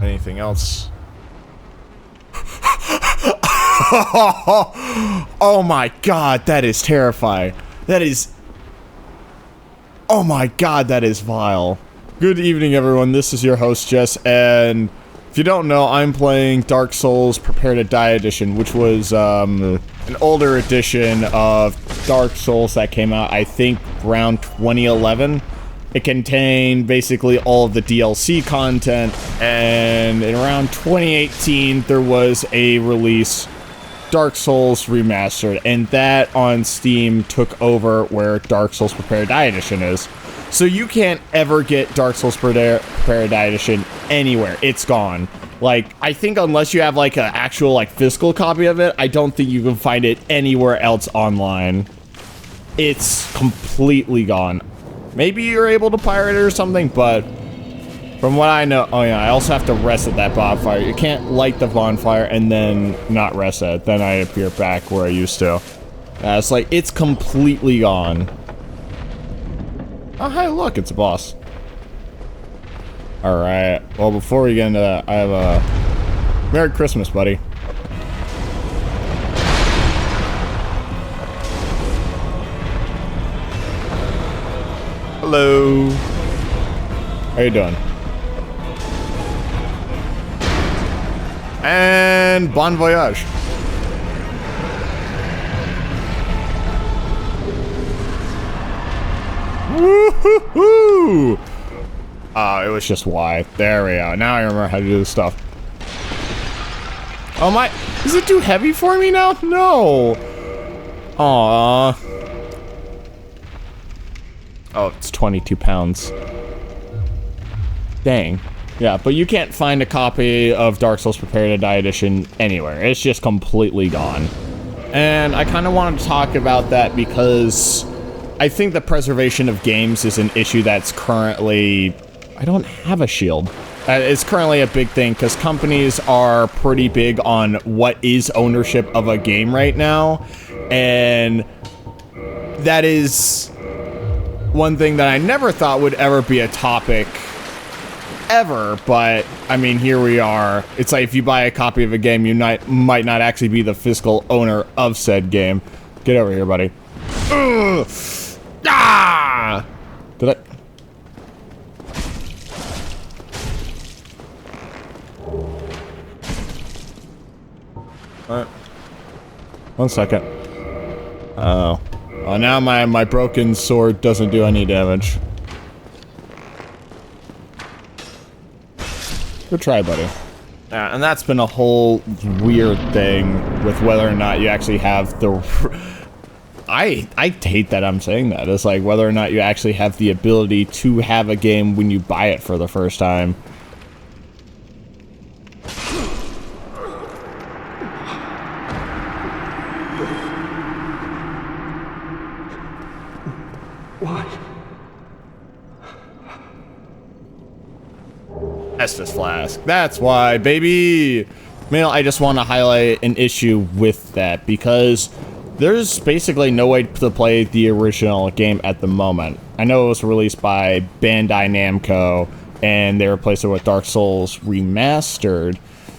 Anything else? Oh my god, that is terrifying. That is... Oh my god, that is vile. Good evening, everyone. This is your host, Jess, and if you don't know, I'm playing Dark Souls Prepare to Die Edition, which was an older edition of Dark Souls that came out, I think, around 2011. It contained basically all of the DLC content, and in around 2018, there was a release, Dark Souls Remastered, and that on Steam took over where Dark Souls Prepare to Die Edition is. So you can't ever get Dark Souls Prepare to Die Edition anywhere. It's gone. Like, I think unless you have, like, an actual, like, physical copy of it, I don't think you can find it anywhere else online. It's completely gone. Maybe you're able to pirate it or something, but from what I know... Oh, yeah, I also have to rest at that bonfire. You can't light the bonfire and then not rest at it. Then I appear back where I used to. It's like, it's completely gone. Oh, hey, look, it's a boss. Alright, well, before we get into that, I have a... Merry Christmas, buddy. Hello. How you doing? And bon voyage. Woo-hoo-hoo! Oh, it was just Y. There we go. Now I remember how to do this stuff. Oh my... Is it too heavy for me now? No. Aww. Oh, it's 22 pounds. Dang. Yeah, but you can't find a copy of Dark Souls Prepare to Die Edition anywhere. It's just completely gone. And I kind of wanted to talk about that because I think the preservation of games is an issue that's currently... I don't have a shield. It's currently a big thing because companies are pretty big on what is ownership of a game right now. And that is one thing that I never thought would ever be a topic ever, but I mean, here we are. It's like if you buy a copy of a game, you might not actually be the physical owner of said game. Get over here, buddy. Ugh. Ah! Did I? Alright. 1 second. Oh. Oh, now my broken sword doesn't do any damage. Good try, buddy. Yeah, and that's been a whole weird thing with whether or not you actually have the... I hate that I'm saying that. It's like whether or not you actually have the ability to have a game when you buy it for the first time. Estus Flask. That's why, baby! I just want to highlight an issue with that, because there's basically no way to play the original game at the moment. I know it was released by Bandai Namco, and they replaced it with Dark Souls Remastered.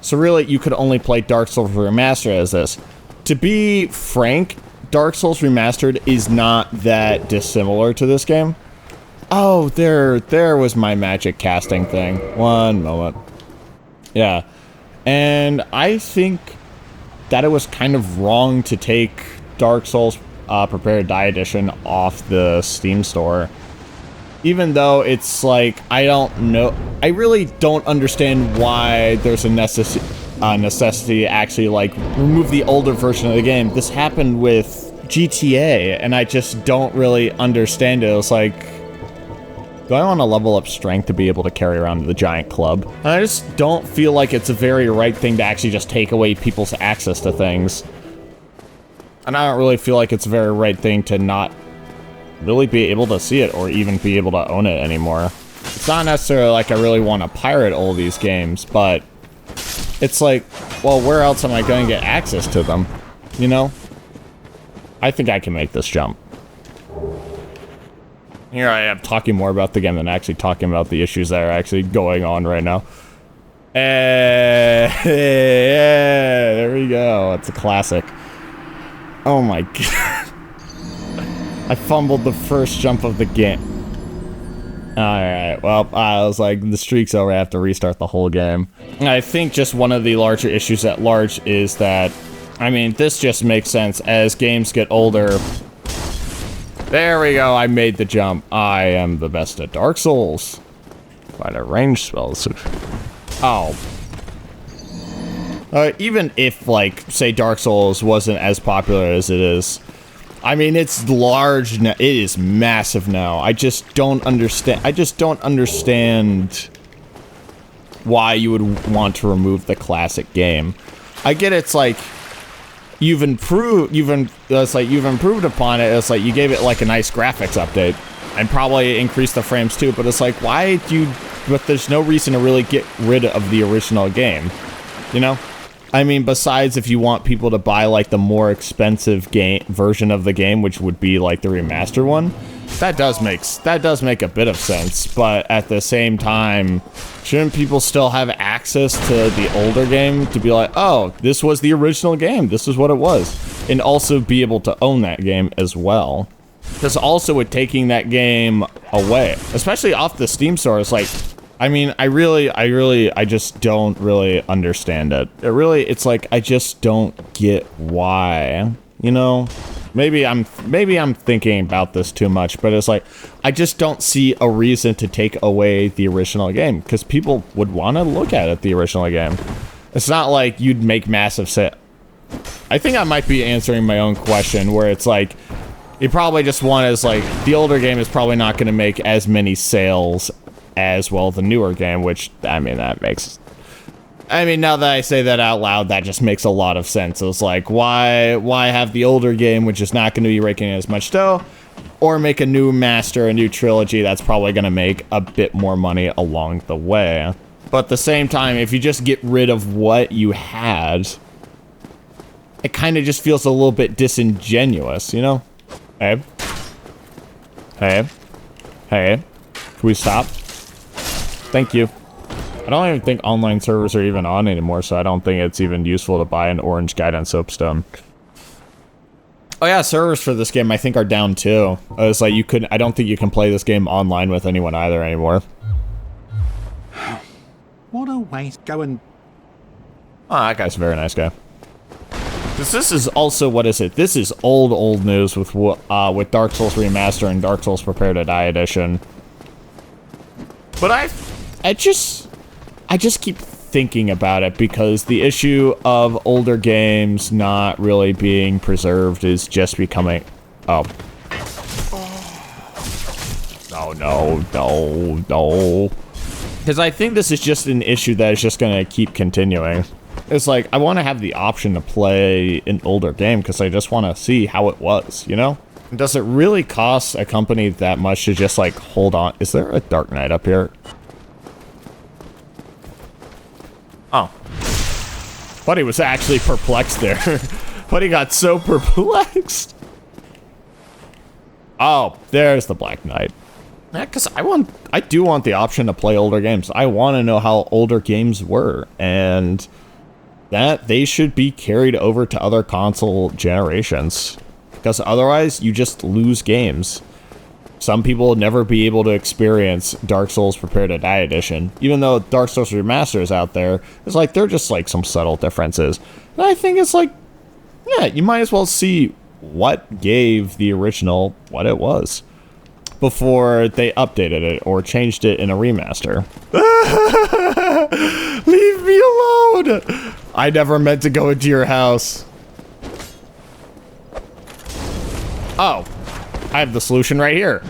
So really, you could only play Dark Souls Remastered as this. To be frank, Dark Souls Remastered is not that dissimilar to this game. Oh, there was my magic casting thing. One moment. Yeah. And I think that it was kind of wrong to take Dark Souls Prepare to Die Edition off the Steam store. Even though it's like, I don't know, I really don't understand why there's a necessity to actually, like, remove the older version of the game. This happened with GTA, and I just don't really understand it. It's like, do I want to level up strength to be able to carry around the giant club? And I just don't feel like it's a very right thing to actually just take away people's access to things. And I don't really feel like it's a very right thing to not really be able to see it or even be able to own it anymore. It's not necessarily like I really want to pirate all these games, but it's like, well, where else am I going to get access to them? You know? I think I can make this jump. Here I am talking more about the game than actually talking about the issues that are actually going on right now. Yeah, there we go. It's a classic. Oh my god. I fumbled the first jump of the game. Alright, well, I was like, the streak's over, I have to restart the whole game. I think just one of the larger issues at large is that, I mean, this just makes sense. As games get older... There we go, I made the jump. I am the best at Dark Souls. By the range spells. Oh. Even if, like, say Dark Souls wasn't as popular as it is, I mean, it's large now. It is massive now. I just don't understand. I just don't understand why you would want to remove the classic game. I get it's like you've improved upon it. It's like you gave it like a nice graphics update and probably increased the frames too. But it's like, why do you? But there's no reason to really get rid of the original game, you know? I mean, besides if you want people to buy, like, the more expensive game version of the game, which would be, like, the remaster one, that does make a bit of sense, but at the same time, shouldn't people still have access to the older game to be like, oh, this was the original game, this is what it was, and also be able to own that game as well? Because also with taking that game away, especially off the Steam store, it's like, I mean, I just don't really understand it. It's like, I just don't get why, you know? Maybe I'm thinking about this too much, but it's like, I just don't see a reason to take away the original game, because people would want to look at it, the original game. It's not like you'd make massive sales. I think I might be answering my own question, where it's like, you probably just want is like, the older game is probably not going to make as many sales as well the newer game, which, I mean, now that I say that out loud, that just makes a lot of sense. It's like, why have the older game, which is not going to be raking as much dough, or make a new master, a new trilogy that's probably going to make a bit more money along the way. But at the same time, if you just get rid of what you had, it kind of just feels a little bit disingenuous, you know? Hey. Can we stop? Thank you. I don't even think online servers are even on anymore, so I don't think it's even useful to buy an orange guide on Soapstone. Oh yeah, servers for this game I think are down too. It's like I don't think you can play this game online with anyone either anymore. What a waste. Go and... Oh, that guy's a very nice guy. This is also, what is it? This is old news with Dark Souls Remaster and Dark Souls Prepare to Die Edition. But I just keep thinking about it, because the issue of older games not really being preserved is just becoming... Oh. No. Because I think this is just an issue that is just going to keep continuing. It's like, I want to have the option to play an older game because I just want to see how it was, you know? Does it really cost a company that much to just, like, hold on? Is there a Dark Knight up here? Oh. Buddy was actually perplexed there. Buddy got so perplexed. Oh, there's the Black Knight. Yeah, because I do want the option to play older games. I want to know how older games were, and that they should be carried over to other console generations. Because otherwise, you just lose games. Some people will never be able to experience Dark Souls Prepare to Die Edition. Even though Dark Souls Remaster is out there, it's like, they're just like some subtle differences. And I think it's like, yeah, you might as well see what gave the original what it was before they updated it or changed it in a remaster. Leave me alone! I never meant to go into your house. Oh, I have the solution right here.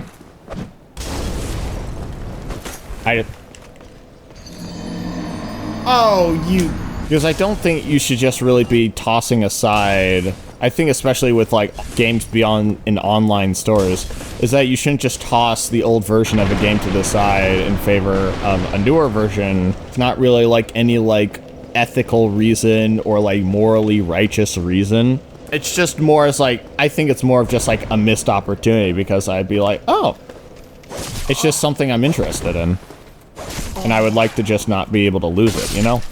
Because I don't think you should just really be tossing aside, I think especially with like games beyond in online stores, is that you shouldn't just toss the old version of a game to the side in favor of a newer version. It's not really like any like ethical reason or like morally righteous reason. It's just more as like, I think it's more of just like a missed opportunity, because I'd be like, oh, it's just something I'm interested in. and I would like to just not be able to lose it, you know?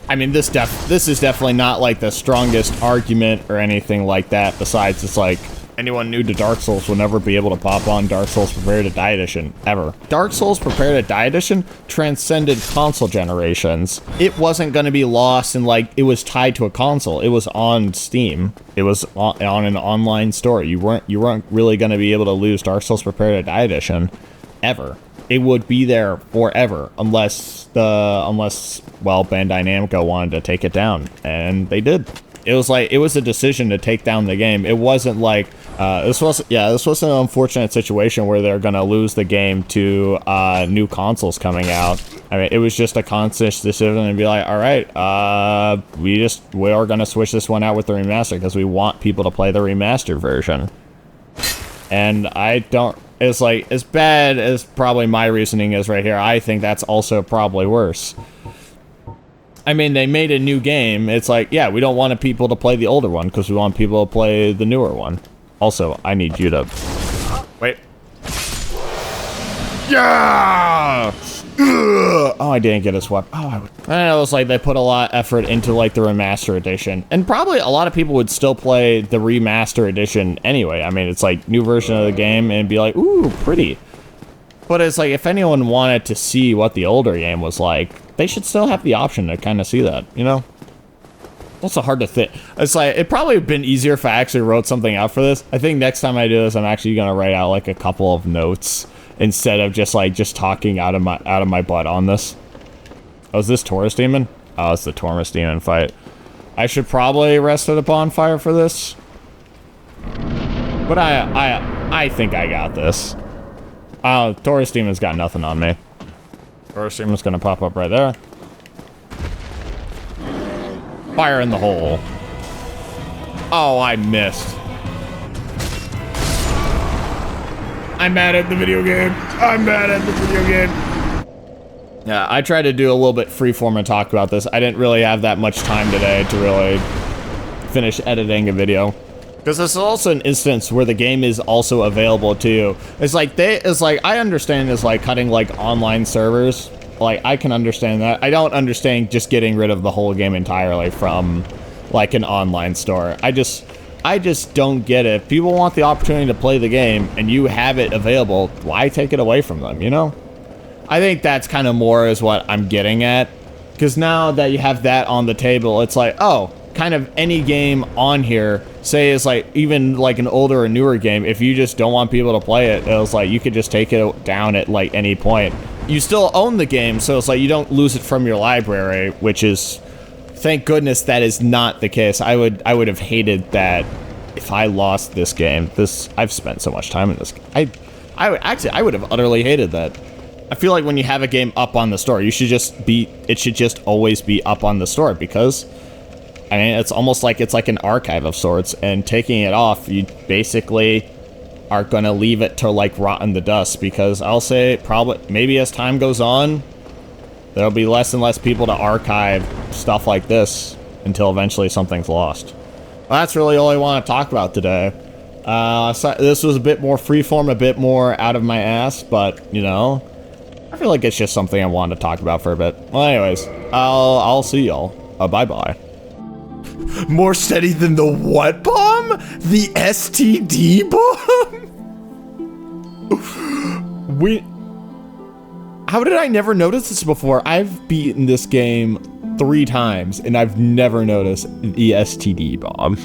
I mean, this is definitely not like the strongest argument or anything like that. Besides, it's like anyone new to Dark Souls will never be able to pop on Dark Souls Prepare to Die Edition, ever. Dark Souls Prepare to Die Edition transcended console generations. It wasn't going to be lost and like it was tied to a console. It was on Steam. It was on an online store. You weren't really going to be able to lose Dark Souls Prepare to Die Edition, ever. It would be there forever unless well, Bandai Namco wanted to take it down, and they did. It was a decision to take down the game. It wasn't like this was an unfortunate situation where they're gonna lose the game to new consoles coming out. I mean, it was just a conscious decision and be like, all right, we are gonna switch this one out with the remaster because we want people to play the remaster version. And it's like, as bad as probably my reasoning is right here, I think that's also probably worse. I mean, they made a new game. It's like, yeah, we don't want people to play the older one because we want people to play the newer one. Also, I need you to... Wait. Yeah! Ugh! Oh, I didn't get a swap. Oh, I know, it's like they put a lot of effort into like the remaster edition. And probably a lot of people would still play the remaster edition anyway. I mean, it's like new version of the game and be like, ooh, pretty. But it's like, if anyone wanted to see what the older game was like, they should still have the option to kind of see that, you know? Also hard to think. It's like, it probably would have been easier if I actually wrote something out for this. I think next time I do this, I'm actually going to write out like a couple of notes instead of just talking out of my butt on this. Oh, is this Taurus Demon? Oh, it's the Taurus Demon fight. I should probably rest at a bonfire for this. But I think I got this. Taurus Demon's got nothing on me. Taurus Demon's gonna pop up right there. Fire in the hole. Oh, I missed. I'm mad at the video game. I'm mad at the video game. Yeah, I tried to do a little bit freeform and talk about this. I didn't really have that much time today to really finish editing a video. Because this is also an instance where the game is also available too. It's like I understand it's like cutting like online servers. Like, I can understand that. I don't understand just getting rid of the whole game entirely from like an online store. I just don't get it. If people want the opportunity to play the game and you have it available, why take it away from them, you know? I think that's kind of more is what I'm getting at. Because now that you have that on the table, it's like, oh, kind of any game on here, say it's like even like an older or newer game, if you just don't want people to play it, it's like you could just take it down at like any point. You still own the game, so it's like you don't lose it from your library, which is, thank goodness that is not the case. I would have hated that if I lost this game. I've spent so much time in this. I would have utterly hated that. I feel like when you have a game up on the store, it should just always be up on the store, because I mean, it's almost like it's like an archive of sorts, and taking it off, you basically are gonna leave it to like rot in the dust, because I'll say probably maybe as time goes on, there'll be less and less people to archive stuff like this until eventually something's lost. Well, that's really all I want to talk about today. So this was a bit more freeform, a bit more out of my ass, but you know, I feel like it's just something I wanted to talk about for a bit. Well, anyways, I'll see y'all. Bye bye. More steady than the what bomb? The STD bomb? How did I never notice this before? I've beaten this game 3 times and I've never noticed the STD bomb.